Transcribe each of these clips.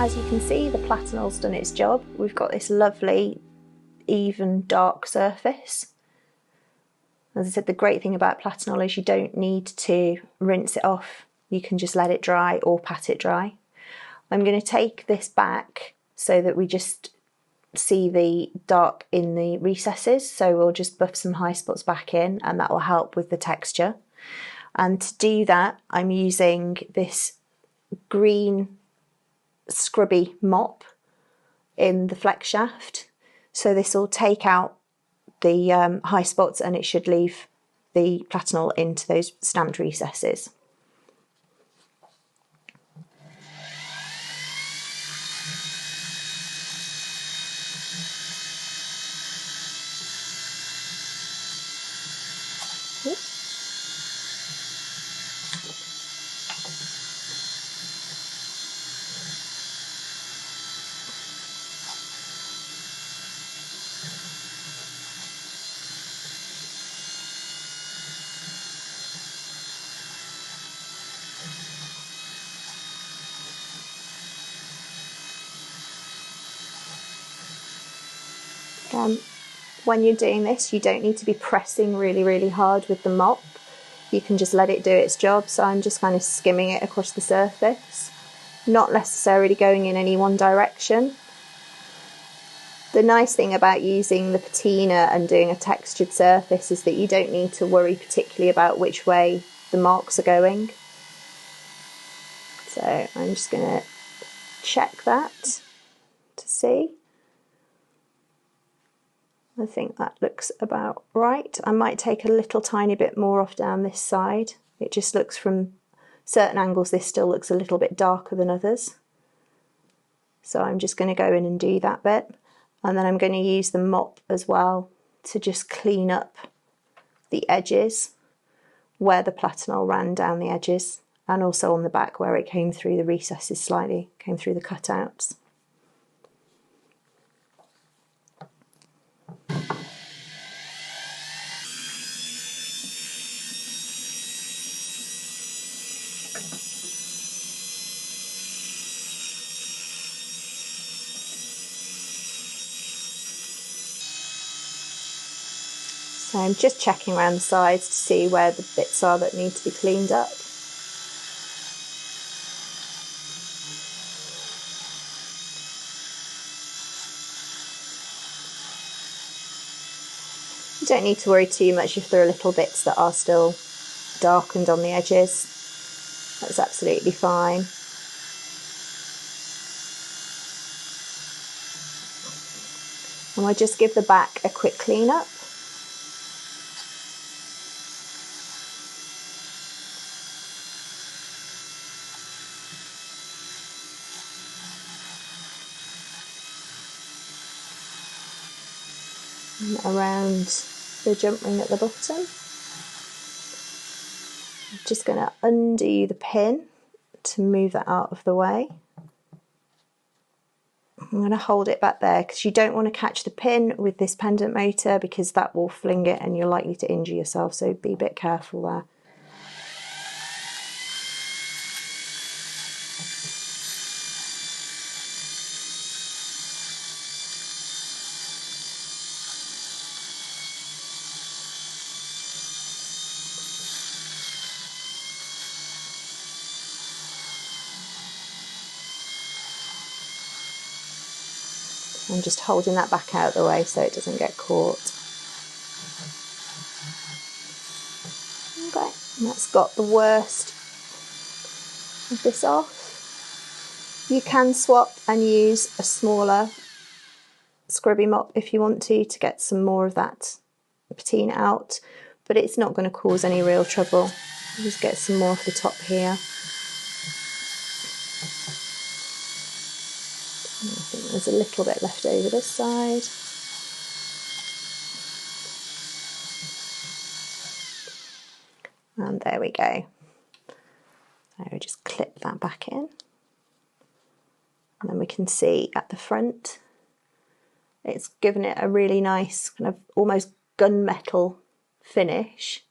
As you can see, the platinol's done its job. We've got this lovely, even, dark surface. As I said, the great thing about platinol is you don't need to rinse it off. You can just let it dry or pat it dry. I'm going to take this back so that we just see the dark in the recesses. So we'll just buff some high spots back in, and that will help with the texture. And to do that, I'm using this green scrubby mop in the flex shaft. So this will take out the high spots, and it should leave the platinol into those stamped recesses. When you're doing this, you don't need to be pressing really hard with the mop. You can just let it do its job. So I'm just kind of skimming it across the surface, not necessarily going in any one direction. The nice thing about using the patina and doing a textured surface is that you don't need to worry particularly about which way the marks are going. So I'm just going to check that to see. I think that looks about right. I might take a little tiny bit more off down this side. It just looks, from certain angles, this still looks a little bit darker than others. So I'm just going to go in and do that bit. And then I'm going to use the mop as well to just clean up the edges where the platinol ran down the edges, and also on the back where it came through the recesses slightly, came through the cutouts. So I'm just checking around the sides to see where the bits are that need to be cleaned up. You don't need to worry too much if there are little bits that are still darkened on the edges. That's absolutely fine. And I'll just give the back a quick clean up. Around the jump ring at the bottom. I'm just going to undo the pin to move that out of the way. I'm going to hold it back there because you don't want to catch the pin with this pendant motor, because that will fling it and you're likely to injure yourself, so be a bit careful there. I'm just holding that back out of the way so it doesn't get caught. Okay, and that's got the worst of this off. You can swap and use a smaller scrubby mop if you want to get some more of that patina out, but it's not going to cause any real trouble. I'll just get some more off the top here. I think there's a little bit left over this side. And there we go. So we just clip that back in. And then we can see at the front, it's given it a really nice kind of almost gunmetal finish.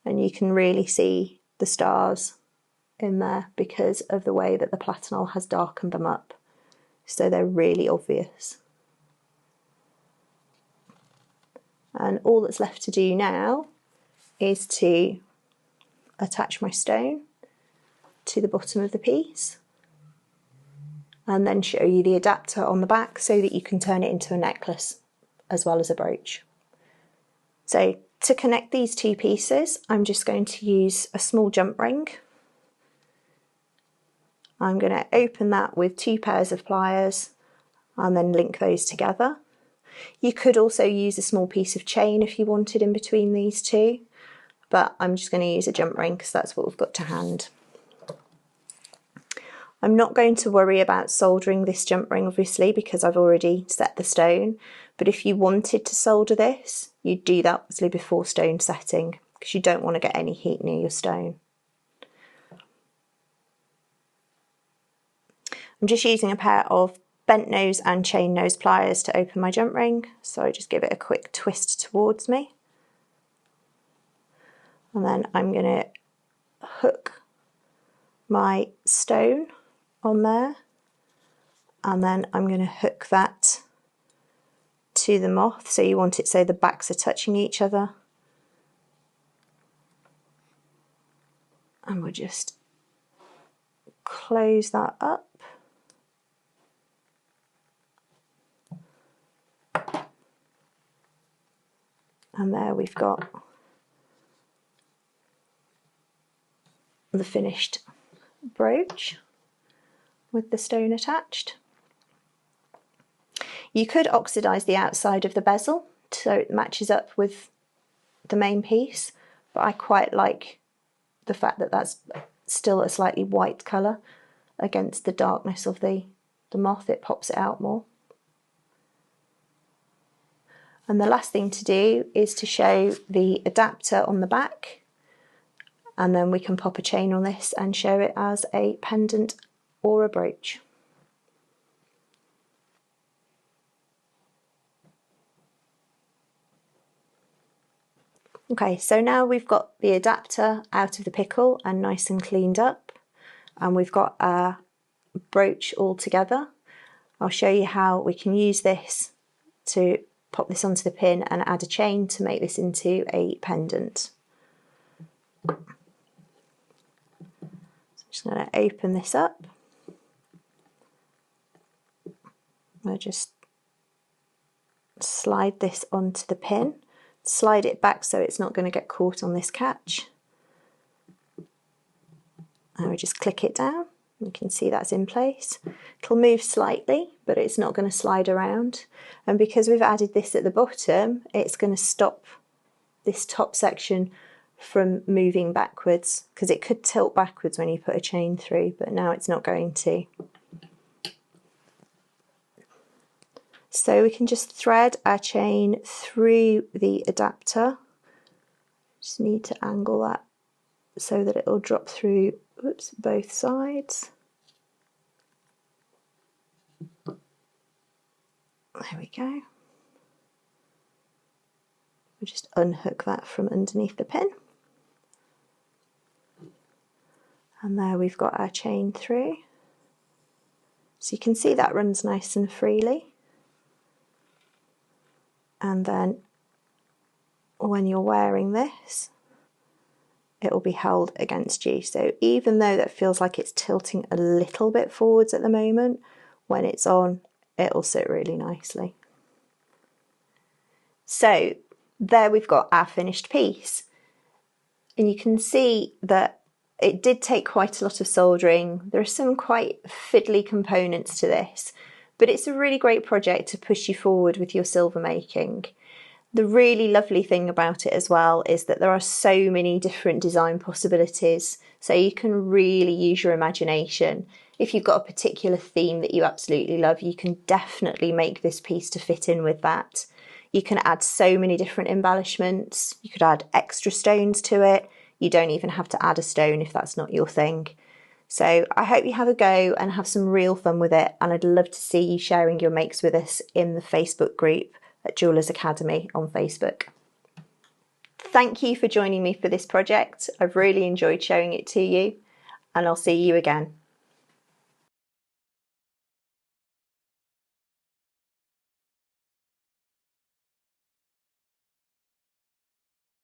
And you can really see the stars in there because of the way that the platinol has darkened them up. So they're really obvious. And all that's left to do now is to attach my stone to the bottom of the piece and then show you the adapter on the back so that you can turn it into a necklace as well as a brooch. So to connect these two pieces, I'm just going to use a small jump ring. I'm going to open that with 2 pairs of pliers and then link those together. You could also use a small piece of chain if you wanted in between these two, but I'm just going to use a jump ring because that's what we've got to hand. I'm not going to worry about soldering this jump ring obviously because I've already set the stone, but if you wanted to solder this, you'd do that obviously before stone setting because you don't want to get any heat near your stone. I'm just using a pair of bent nose and chain nose pliers to open my jump ring, so I just give it a quick twist towards me. And then I'm going to hook my stone on there, and then I'm going to hook that to the moth, so you want it so the backs are touching each other. And we'll just close that up. And there we've got the finished brooch with the stone attached. You could oxidise the outside of the bezel so it matches up with the main piece, but I quite like the fact that that's still a slightly white colour against the darkness of the moth. It pops it out more. And the last thing to do is to show the adapter on the back, and then we can pop a chain on this and show it as a pendant or a brooch. Okay, so now we've got the adapter out of the pickle and nice and cleaned up, and we've got our brooch all together. I'll show you how we can use this to pop this onto the pin and add a chain to make this into a pendant. So I'm just going to open this up. I'll just slide this onto the pin, slide it back so it's not going to get caught on this catch. And we just click it down. You can see that's in place. It'll move slightly, but it's not going to slide around. And because we've added this at the bottom, it's going to stop this top section from moving backwards, because it could tilt backwards when you put a chain through, but now it's not going to. So we can just thread our chain through the adapter. Just need to angle that so that it'll drop through, oops, both sides. There we go. We'll just unhook that from underneath the pin. And there we've got our chain through. So you can see that runs nice and freely. And then when you're wearing this, it will be held against you. So even though that feels like it's tilting a little bit forwards at the moment, when it's on, it'll sit really nicely. So there we've got our finished piece. And you can see that it did take quite a lot of soldering. There are some quite fiddly components to this, but it's a really great project to push you forward with your silver making. The really lovely thing about it as well is that there are so many different design possibilities, so you can really use your imagination. If you've got a particular theme that you absolutely love, you can definitely make this piece to fit in with that. You can add so many different embellishments. You could add extra stones to it. You don't even have to add a stone if that's not your thing. So I hope you have a go and have some real fun with it, and I'd love to see you sharing your makes with us in the Facebook group at Jewellers Academy on Facebook. Thank you for joining me for this project. I've really enjoyed showing it to you, and I'll see you again.